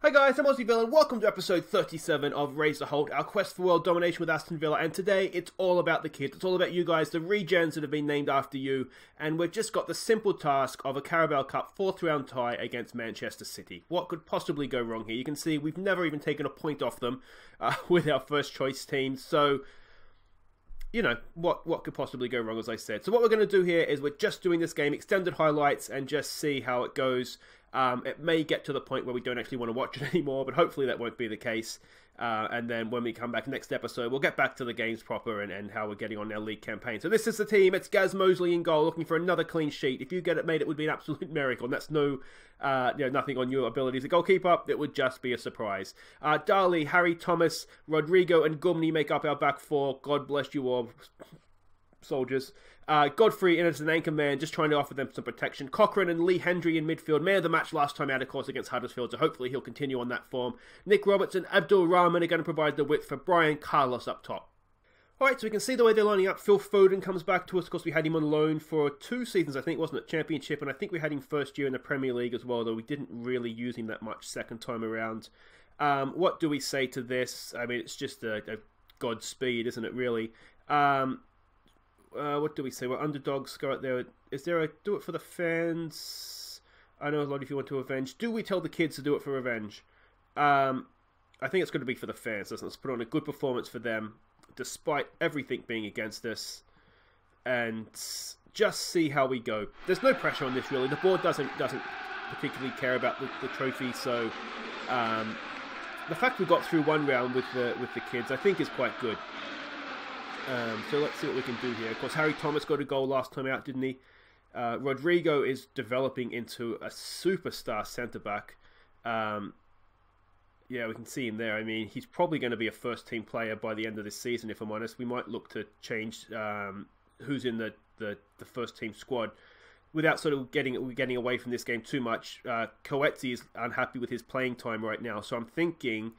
Hi guys, I'm Aussie Villa and welcome to episode 37 of Raise the Holte, our quest for world domination with Aston Villa. And today it's all about the kids, it's all about you guys, the regens that have been named after you. And we've just got the simple task of a Carabao Cup 4th round tie against Manchester City. What could possibly go wrong here? You can see we've never even taken a point off them with our first choice teams. So, you know, what could possibly go wrong, as I said. So what we're going to do here is we're just doing this game, extended highlights, and just see how it goes. It may get to the point where we don't actually want to watch it anymore, but hopefully that won't be the case. And then when we come back next episode, we'll get back to the games proper and how we're getting on our league campaign. So this is the team. It's Gaz Mosley in goal, looking for another clean sheet. If you get it made, it would be an absolute miracle. And that's nothing on your ability as a goalkeeper. It would just be a surprise. Dali, Harry, Thomas, Rodrigo, and Gumni make up our back four. God bless you all, soldiers. Godfrey in as an anchor man, just trying to offer them some protection. Cochrane and Lee Hendry in midfield. Man of the match last time out, of course, against Huddersfield, so hopefully he'll continue on that form. Nick Roberts and Abdul Rahman are going to provide the width for Brian Carlos up top. Alright, so we can see the way they're lining up. Phil Foden comes back to us. Of course, we had him on loan for 2 seasons, I think, wasn't it? Championship, and I think we had him first year in the Premier League as well, though we didn't really use him that much second time around. What do we say to this? I mean, it's just a Godspeed, isn't it, really? What do we say? Well, underdogs go out there. Is there a do it for the fans? I know a lot of you want to avenge. Do we tell the kids to do it for revenge? I think it's going to be for the fans. Let's put on a good performance for them, despite everything being against us, and just see how we go. There's no pressure on this really. The board doesn't particularly care about the trophy, so the fact we got through one round with the kids, I think, is quite good. So let's see what we can do here. Of course, Harry Thomas got a goal last time out, didn't he? Rodrigo is developing into a superstar centre-back. Yeah, we can see him there. I mean, he's probably going to be a first-team player by the end of this season, if I'm honest. We might look to change who's in the first-team squad without sort of getting away from this game too much. Coetzee is unhappy with his playing time right now, so I'm thinking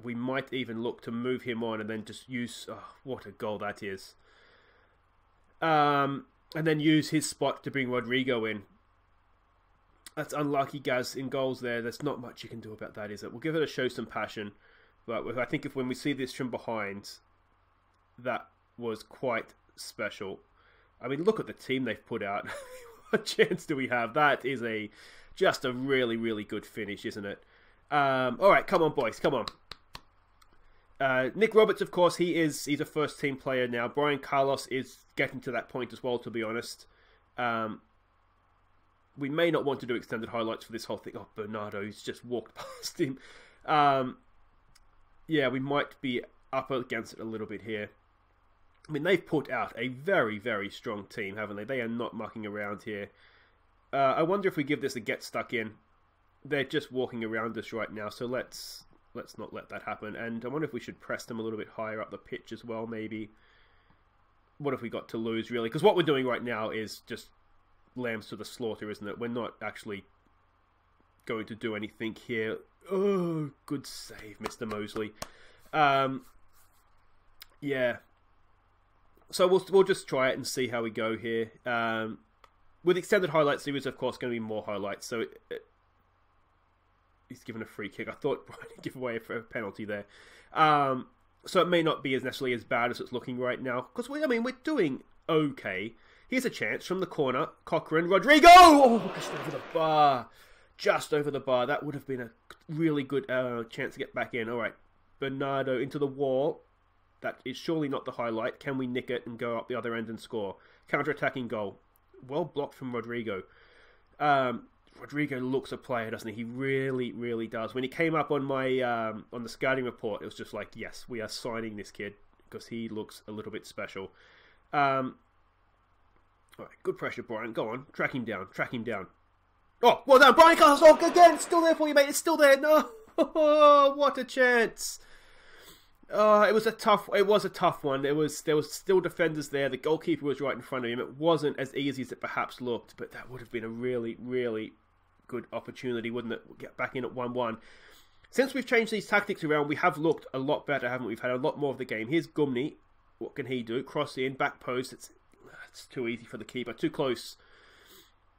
we might even look to move him on and then just use... Oh, what a goal that is. And then use his spot to bring Rodrigo in. That's unlucky, Gaz, in goals there. There's not much you can do about that, is it? We'll give it a show some passion. But I think when we see this from behind, that was quite special. I mean, look at the team they've put out. What chance do we have? That is just a really, really good finish, isn't it? Alright, come on, boys. Come on. Nick Roberts, of course, he's a first team player now. Brian Carlos is getting to that point as well, to be honest. We may not want to do extended highlights for this whole thing. Oh, Bernardo, he's just walked past him. Yeah, we might be up against it a little bit here. I mean, they've put out a very, very strong team, haven't they? They are not mucking around here. I wonder if we give this a get stuck in. They're just walking around us right now, so let's not let that happen. And I wonder if we should press them a little bit higher up the pitch as well, maybe. What have we got to lose, really? Because what we're doing right now is just lambs to the slaughter, isn't it? We're not actually going to do anything here. Oh, good save, Mr. Mosley. Yeah. So we'll just try it and see how we go here. With extended highlights, there is, of course, going to be more highlights. So he's given a free kick. I thought Brian would give away a penalty there. So it may not be necessarily as bad as it's looking right now. Because, we're doing okay. Here's a chance from the corner. Cochrane, Rodrigo! Oh, just over the bar. Just over the bar. That would have been a really good chance to get back in. All right. Bernardo into the wall. That is surely not the highlight. Can we nick it and go up the other end and score? Counter-attacking goal. Well blocked from Rodrigo. Rodrigo looks a player, doesn't he? He really, really does. When he came up on my on the scouting report, it was just like, yes, we are signing this kid because he looks a little bit special. All right, good pressure, Brian. Go on, track him down. Oh, well done, Brian Carlos. Oh, again, it's still there for you, mate. It's still there. No, what a chance. It was a tough one. There was still defenders there. The goalkeeper was right in front of him. It wasn't as easy as it perhaps looked, but that would have been a really, really good opportunity, wouldn't it? We'll get back in at 1-1. Since we've changed these tactics around, we have looked a lot better, haven't we? We've had a lot more of the game. Here's Gumni. What can he do? Cross in, back post. It's too easy for the keeper. Too close.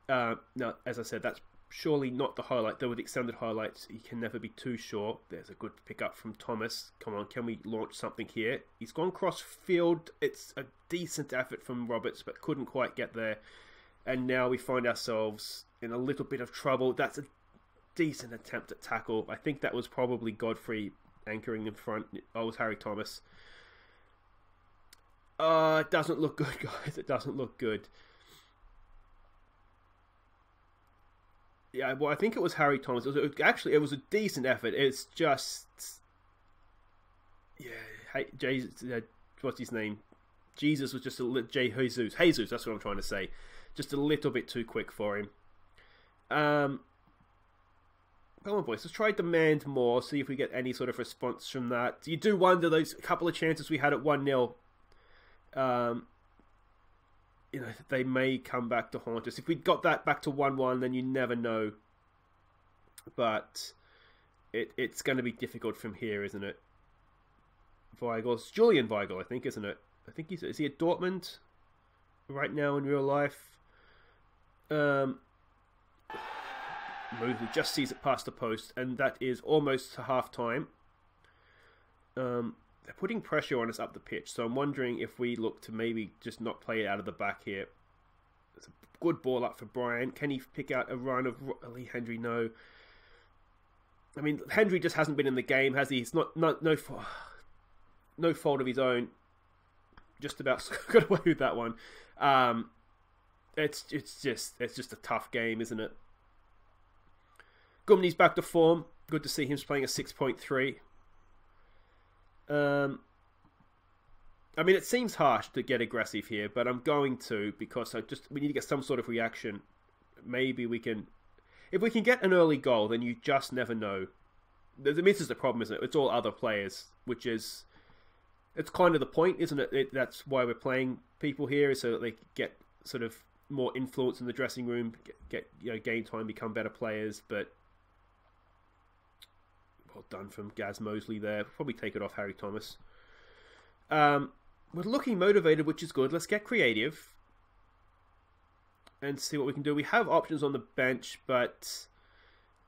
No, as I said, that's surely not the highlight, though with extended highlights you can never be too sure. There's a good pick up from Thomas. Come on, can we launch something here? He's gone cross field. It's a decent effort from Roberts, but couldn't quite get there. And now we find ourselves in a little bit of trouble. That's a decent attempt at tackle. I think that was probably Godfrey anchoring in front. Oh, it was Harry Thomas. It doesn't look good, guys. It doesn't look good. Yeah, well, I think it was Harry Thomas. It was a decent effort. It's just... Yeah, hey, what's his name? Jesus was just a... Jesus, that's what I'm trying to say. Just a little bit too quick for him. Come on, boys. Let's try demand more. See if we get any sort of response from that. You do wonder those couple of chances we had at 1-0. You know, they may come back to haunt us. If we got that back to 1-1, then you never know. But it's going to be difficult from here, isn't it? Weigl. It's Julian Weigl, I think, isn't it? I think is he at Dortmund right now in real life? Mosley just sees it past the post, and that is almost to half time. They're putting pressure on us up the pitch, so I'm wondering if we look to maybe just not play it out of the back here. There's a good ball up for Brian. Can he pick out a run of Lee Hendry? No. I mean, Hendry just hasn't been in the game, has he? It's no fault of his own. Just about got away with that one. It's just a tough game, isn't it? Gumney's back to form. Good to see him playing a 6.3. I mean, it seems harsh to get aggressive here, but I'm going to, because we need to get some sort of reaction. Maybe we can... If we can get an early goal, then you just never know. This is the problem, isn't it? It's all other players, which is... It's kind of the point, isn't it? That's why we're playing people here, is so that they get sort of more influence in the dressing room, get game time, become better players, but... Well done from Gaz Mosley there. Probably take it off Harry Thomas. We're looking motivated, which is good. Let's get creative and see what we can do. We have options on the bench, but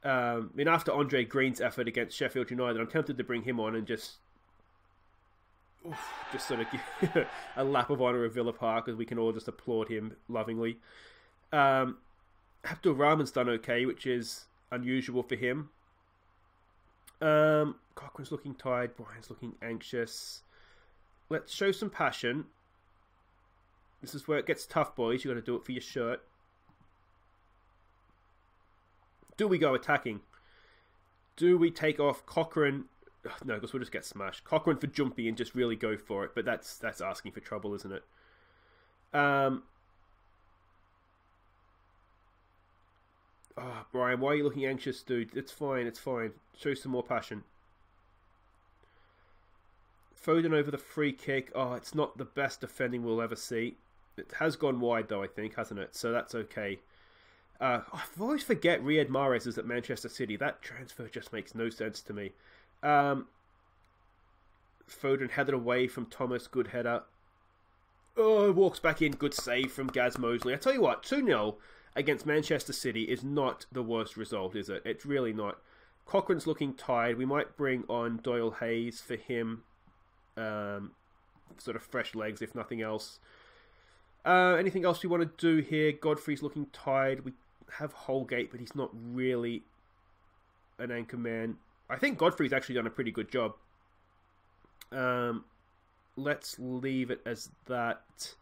I mean, after Andre Green's effort against Sheffield United, I'm tempted to bring him on and just sort of give a lap of honour at Villa Park, as we can all just applaud him lovingly. Abdul Rahman's done okay, which is unusual for him. Cochrane's looking tired. Brian's looking anxious. Let's show some passion. This is where it gets tough, boys. You got to do it for your shirt. Do we go attacking? Do we take off Cochrane? No, because we'll just get smashed. Cochrane for Jumpy and just really go for it. But that's asking for trouble, isn't it? Oh, Brian, why are you looking anxious, dude? It's fine, it's fine. Show some more passion. Foden over the free kick. Oh, it's not the best defending we'll ever see. It has gone wide, though, I think, hasn't it? So that's okay. I always forget Riyad Mahrez is at Manchester City. That transfer just makes no sense to me. Foden headed away from Thomas. Good header. Oh, walks back in. Good save from Gaz Mosley. I tell you what, 2-0 against Manchester City is not the worst result, is it? It's really not. Cochrane's looking tired. We might bring on Doyle Hayes for him. Sort of fresh legs, if nothing else. Anything else we want to do here? Godfrey's looking tired. We have Holgate, but he's not really an anchor man. I think Godfrey's actually done a pretty good job. Let's leave it as that.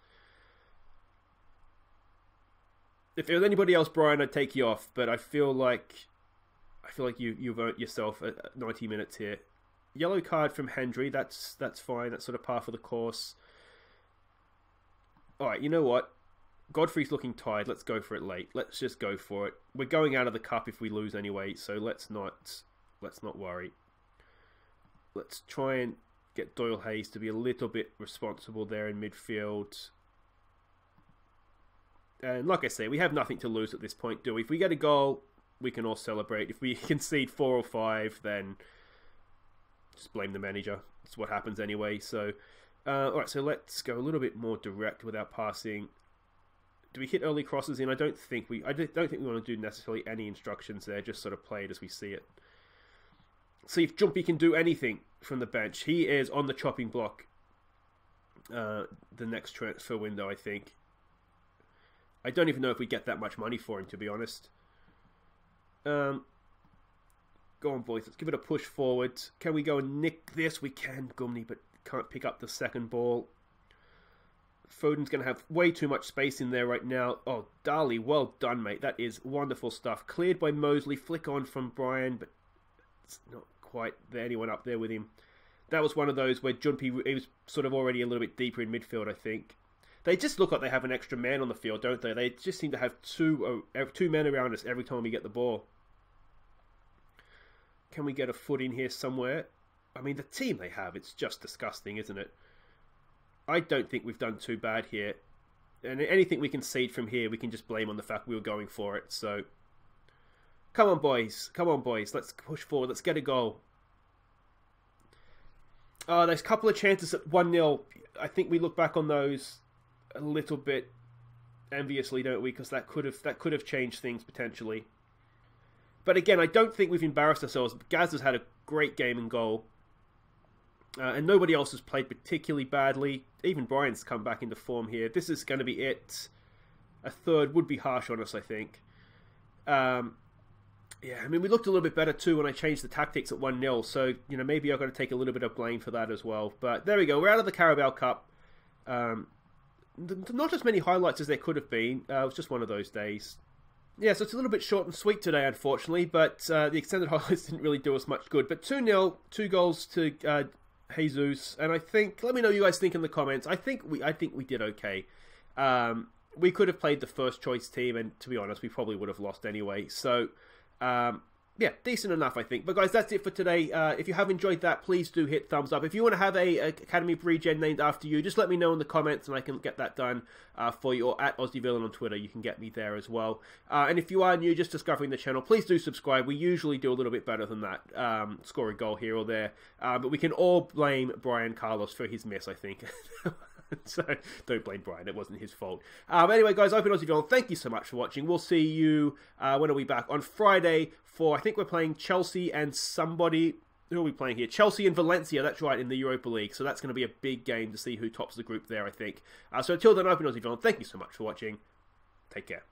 If there was anybody else, Brian, I'd take you off. But I feel like you've earned yourself 90 minutes here. Yellow card from Hendry. That's fine. That's sort of par for the course. All right, you know what? Godfrey's looking tired. Let's go for it late. Let's just go for it. We're going out of the cup if we lose anyway, so let's not worry. Let's try and get Doyle Hayes to be a little bit responsible there in midfield. And like I say, we have nothing to lose at this point, do we? If we get a goal, we can all celebrate. If we concede 4 or 5, then just blame the manager. That's what happens anyway. So, alright, so let's go a little bit more direct with our passing. Do we hit early crosses in? I don't think we want to do necessarily any instructions there. Just sort of play it as we see it. See if Jumpy can do anything from the bench. He is on the chopping block. The next transfer window, I think. I don't even know if we get that much money for him, to be honest. Go on, boys. Let's give it a push forward. Can we go and nick this? We can, Gumney, but can't pick up the second ball. Foden's going to have way too much space in there right now. Oh, Dali, well done, mate. That is wonderful stuff. Cleared by Mosley. Flick on from Brian, but it's not quite there. Anyone up there with him. That was one of those where Jumpy, he was sort of already a little bit deeper in midfield, I think. They just look like they have an extra man on the field, don't they? They just seem to have two men around us every time we get the ball. Can we get a foot in here somewhere? I mean, the team they have, it's just disgusting, isn't it? I don't think we've done too bad here. And anything we concede from here, we can just blame on the fact we were going for it. So, come on, boys. Come on, boys. Let's push forward. Let's get a goal. There's a couple of chances at 1-0. I think we look back on those a little bit enviously, don't we? Because that could have changed things potentially. But again, I don't think we've embarrassed ourselves. Gaz has had a great game in goal. And nobody else has played particularly badly. Even Brian's come back into form here. This is going to be it. A third would be harsh on us, I think. Yeah, I mean, we looked a little bit better too when I changed the tactics at 1-0. So, you know, maybe I've got to take a little bit of blame for that as well. But there we go. We're out of the Carabao Cup. Not as many highlights as there could have been. It was just one of those days. Yeah, so it's a little bit short and sweet today, unfortunately. But the extended highlights didn't really do us much good. But 2-0, 2 goals to Jesus. And I think, let me know what you guys think in the comments. I think we did okay. We could have played the first choice team. And to be honest, we probably would have lost anyway. So... yeah, decent enough, I think. But guys, that's it for today. If you have enjoyed that, please do hit thumbs up. If you want to have a Academy of Regen named after you, just let me know in the comments and I can get that done for you. Or at Aussie Villa on Twitter, you can get me there as well. And if you are new, just discovering the channel, please do subscribe. We usually do a little bit better than that. Score a goal here or there. But we can all blame Brian Carlos for his miss, I think. So, don't blame Brian. It wasn't his fault. Anyway, guys, I've been Aussie Villa. Thank you so much for watching. We'll see you, when are we back? On Friday for, I think we're playing Chelsea and somebody... Who are we playing here? Chelsea and Valencia, that's right, in the Europa League. So that's going to be a big game to see who tops the group there, I think. So until then, I've been Aussie Villa. Thank you so much for watching. Take care.